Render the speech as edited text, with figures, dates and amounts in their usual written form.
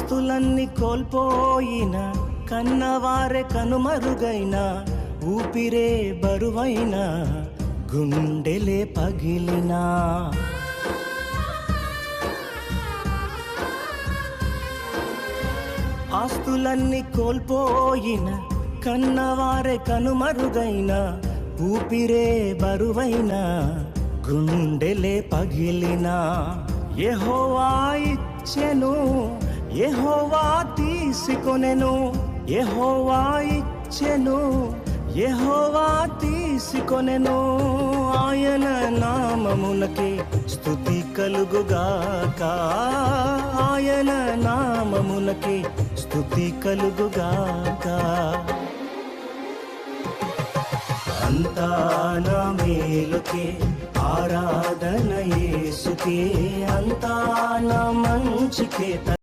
ఆస్తులన్నీ కోల్పోయిన, కన్నవారే కనుమరుగైన, ఊపిరే బరువైన, గుండెలే పగిలినా, ఆస్తులన్నీ కోల్పోయిన, కన్నవారే కనుమరుగైన, ఊపిరే బరువైన, గుండెలే పగిలినా, యెహోవా ఇచ్చెను, యెహోవా తీసుకొనెను, యెహోవా ఇచ్చెను, యెహోవా తీసుకొనెను. ఆయన నామమునకే స్తుతి కలుగుగాక, ఆయన నామమునకే స్తుతి కలుగుగాక. అంతా నా మేలుకే, ఆరాధన యేసుకే, అంతా నా మంచికే.